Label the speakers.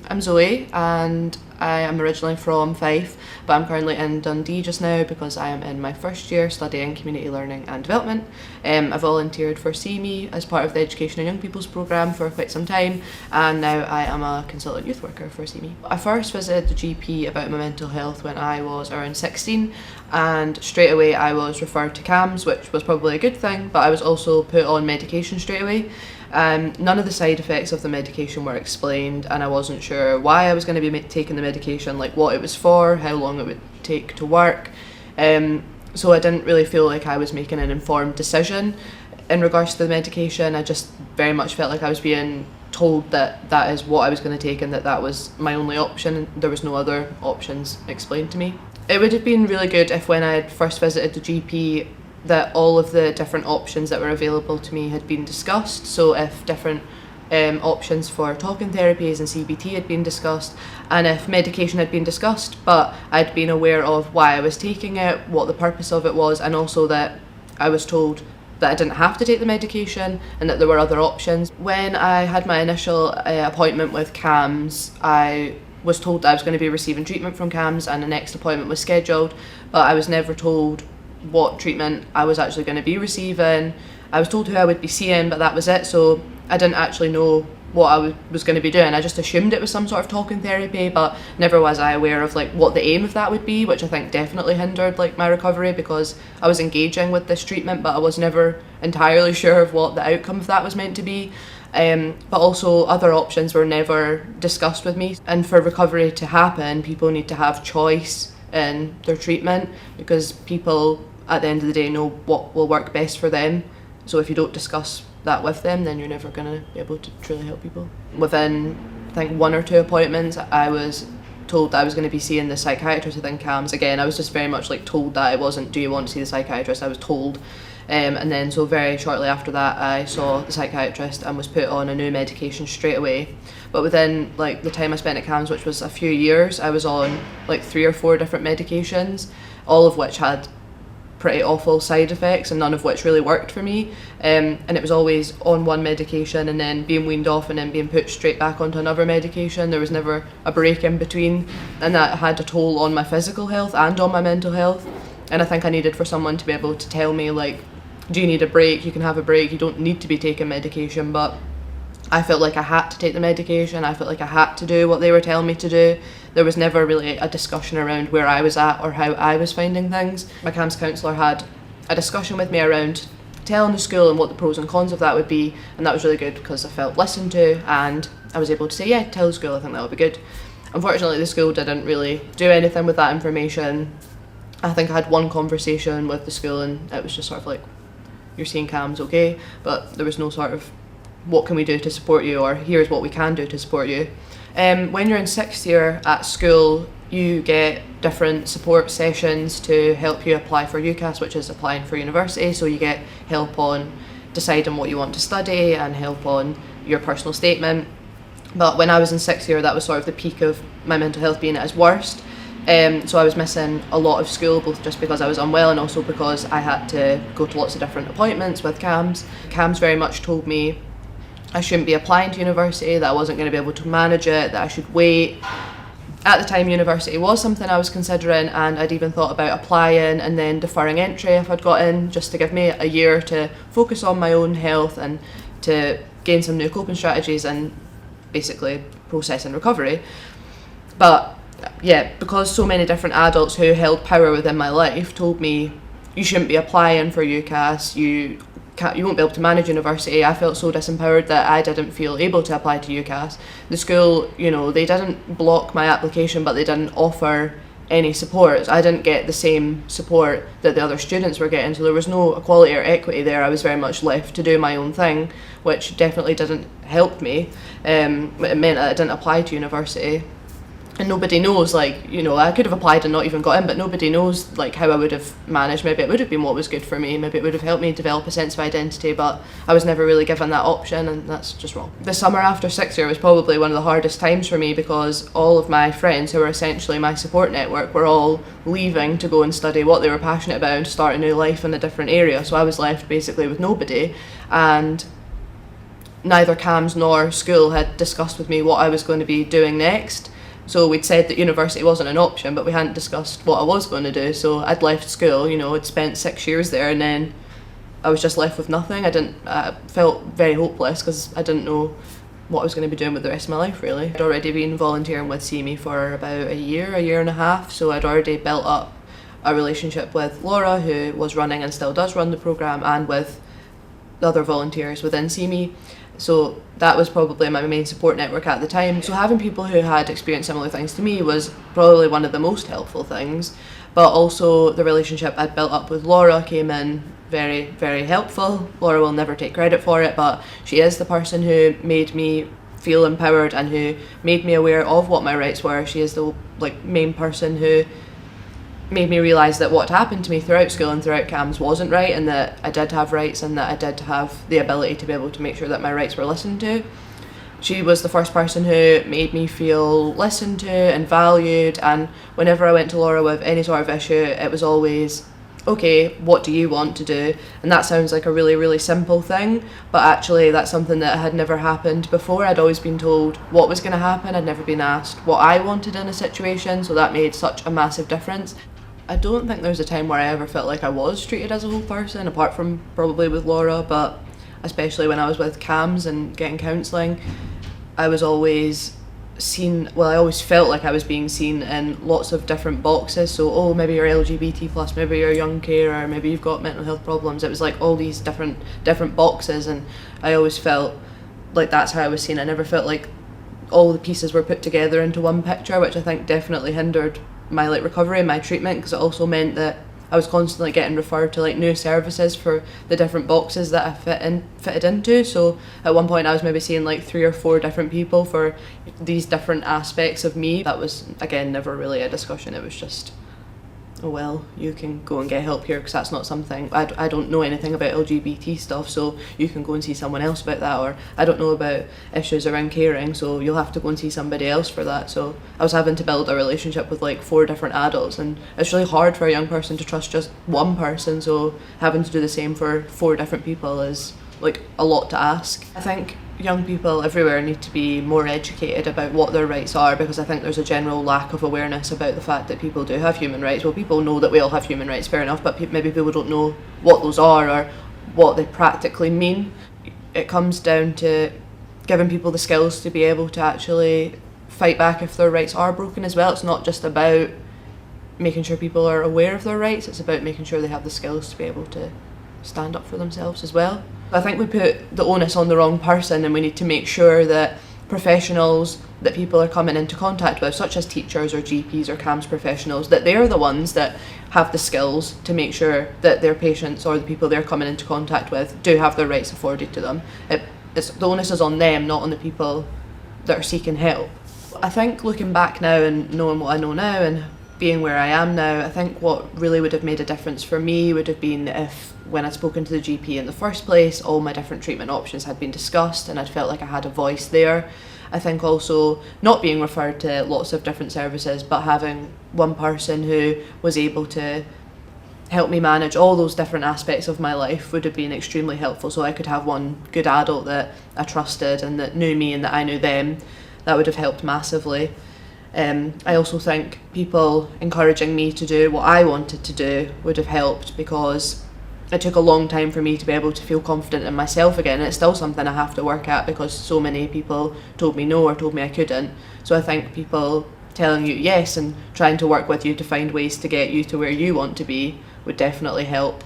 Speaker 1: I'm Zoe and I am originally from Fife, but I'm currently in Dundee just now because I am in my first year studying community learning and development. I volunteered for CME as part of the Education and Young People's programme for quite some time, and now I am a consultant youth worker for CME. I first visited the GP about my mental health when I was around 16, and straight away I was referred to CAMHS, which was probably a good thing, but I was also put on medication straight away. None of the side effects of the medication were explained, and I wasn't sure why I was going to be taking the medication, like what it was for, how long it would take to work. So I didn't really feel like I was making an informed decision in regards to the medication. I just very much felt like I was being told that that is what I was going to take and that that was my only option, and there was no other options explained to me. It would have been really good if when I had first visited the GP that all of the different options that were available to me had been discussed. So if different options for talking therapies and CBT had been discussed, and if medication had been discussed, but I'd been aware of why I was taking it, what the purpose of it was, and also that I was told that I didn't have to take the medication and that there were other options. When I had my initial appointment with CAMHS, I was told that I was going to be receiving treatment from CAMHS and the next appointment was scheduled, but I was never told what treatment I was actually going to be receiving. I was told who I would be seeing, but that was it, so I didn't actually know what I was going to be doing. I just assumed it was some sort of talking therapy, but never was I aware of like what the aim of that would be, which I think definitely hindered like my recovery, because I was engaging with this treatment but I was never entirely sure of what the outcome of that was meant to be. But also other options were never discussed with me, and for recovery to happen people need to have choice in their treatment, because people at the end of the day know what will work best for them. So if you don't discuss that with them, then you're never going to be able to truly help people. Within I think 1 or 2 appointments I was told that I was going to be seeing the psychiatrist within CAMHS. Again, I was just very much like told that. It wasn't, do you want to see the psychiatrist? I was told. And then so very shortly after that I saw the psychiatrist and was put on a new medication straight away. But within like the time I spent at CAMHS, which was a few years, I was on like 3 or 4 different medications, all of which had pretty awful side effects and none of which really worked for me. And it was always on one medication and then being weaned off and then being put straight back onto another medication. There was never a break in between, and that had a toll on my physical health and on my mental health. And I think I needed for someone to be able to tell me like, do you need a break? You can have a break, you don't need to be taking medication. But I felt like I had to take the medication, I felt like I had to do what they were telling me to do. There was never really a discussion around where I was at or how I was finding things. My CAMHS counsellor had a discussion with me around telling the school and what the pros and cons of that would be, and that was really good because I felt listened to and I was able to say, yeah, tell the school, I think that would be good. Unfortunately the school didn't really do anything with that information. I think I had one conversation with the school and it was just sort of like, you're seeing CAMHS, okay, but there was no sort of what can we do to support you, or here's what we can do to support you. When you're in 6th year at school, you get different support sessions to help you apply for UCAS, which is applying for university. So you get help on deciding what you want to study and help on your personal statement. But when I was in 6th year, that was sort of the peak of my mental health being at its worst. So I was missing a lot of school, both just because I was unwell and also because I had to go to lots of different appointments with CAMHS. CAMHS very much told me I shouldn't be applying to university, that I wasn't going to be able to manage it, that I should wait. At the time university was something I was considering, and I'd even thought about applying and then deferring entry if I'd got in, just to give me a year to focus on my own health and to gain some new coping strategies and basically process and recovery. But yeah, because so many different adults who held power within my life told me you shouldn't be applying for UCAS, you won't be able to manage university, I felt so disempowered that I didn't feel able to apply to UCAS. The school, you know, they didn't block my application, but they didn't offer any support. I didn't get the same support that the other students were getting, so there was no equality or equity there. I was very much left to do my own thing, which definitely didn't help me. It meant that I didn't apply to university. And nobody knows, like, you know, I could have applied and not even got in, but nobody knows like how I would have managed. Maybe it would have been what was good for me, maybe it would have helped me develop a sense of identity, but I was never really given that option, and that's just wrong. The summer after 6th year was probably one of the hardest times for me, because all of my friends who were essentially my support network were all leaving to go and study what they were passionate about and start a new life in a different area, so I was left basically with nobody. And neither CAMHS nor school had discussed with me what I was going to be doing next. So we'd said that university wasn't an option, but we hadn't discussed what I was going to do. So I'd left school, you know, I'd spent 6 years there, and then I was just left with nothing. I felt very hopeless because I didn't know what I was going to be doing with the rest of my life, really. I'd already been volunteering with See Me for about a year and a half, so I'd already built up a relationship with Laura, who was running and still does run the programme, and with the other volunteers within See Me. So that was probably my main support network at the time. So having people who had experienced similar things to me was probably one of the most helpful things. But also the relationship I'd built up with Laura came in very, very helpful. Laura will never take credit for it, but she is the person who made me feel empowered and who made me aware of what my rights were. She is the main person who made me realise that what happened to me throughout school and throughout CAMHS wasn't right, and that I did have rights and that I did have the ability to be able to make sure that my rights were listened to. She was the first person who made me feel listened to and valued, and whenever I went to Laura with any sort of issue, it was always, okay, what do you want to do? And that sounds like a really, really simple thing, but actually that's something that had never happened before. I'd always been told what was going to happen. I'd never been asked what I wanted in a situation, so that made such a massive difference. I don't think there was a time where I ever felt like I was treated as a whole person, apart from probably with Laura, but especially when I was with CAMHS and getting counselling, I was always I always felt like I was being seen in lots of different boxes. So, oh, maybe you're LGBT+, maybe you're a young carer, maybe you've got mental health problems. It was like all these different boxes, and I always felt like that's how I was seen. I never felt like all the pieces were put together into one picture, which I think definitely hindered my recovery and my treatment, because it also meant that I was constantly getting referred to new services for the different boxes that I fitted into. So at one point I was maybe seeing 3 or 4 different people for these different aspects of me. That was, again, never really a discussion. It was just, oh well, you can go and get help here, because that's not something, I don't know anything about LGBT stuff, so you can go and see someone else about that, or I don't know about issues around caring, so you'll have to go and see somebody else for that. So I was having to build a relationship with 4 different adults, and it's really hard for a young person to trust just one person, so having to do the same for 4 different people is a lot to ask. I think young people everywhere need to be more educated about what their rights are, because I think there's a general lack of awareness about the fact that people do have human rights. Well, people know that we all have human rights, fair enough, but maybe people don't know what those are or what they practically mean. It comes down to giving people the skills to be able to actually fight back if their rights are broken as well. It's not just about making sure people are aware of their rights, it's about making sure they have the skills to be able to stand up for themselves as well. I think we put the onus on the wrong person, and we need to make sure that professionals that people are coming into contact with, such as teachers or GPs or CAMHS professionals, that they're the ones that have the skills to make sure that their patients or the people they're coming into contact with do have their rights afforded to them. The onus is on them, not on the people that are seeking help. I think looking back now and knowing what I know now and being where I am now, I think what really would have made a difference for me would have been if, when I'd spoken to the GP in the first place, all my different treatment options had been discussed and I'd felt like I had a voice there. I think also not being referred to lots of different services, but having one person who was able to help me manage all those different aspects of my life would have been extremely helpful, so I could have one good adult that I trusted and that knew me and that I knew them. That would have helped massively. I also think people encouraging me to do what I wanted to do would have helped, because it took a long time for me to be able to feel confident in myself again, and it's still something I have to work at because so many people told me no or told me I couldn't. So I think people telling you yes and trying to work with you to find ways to get you to where you want to be would definitely help.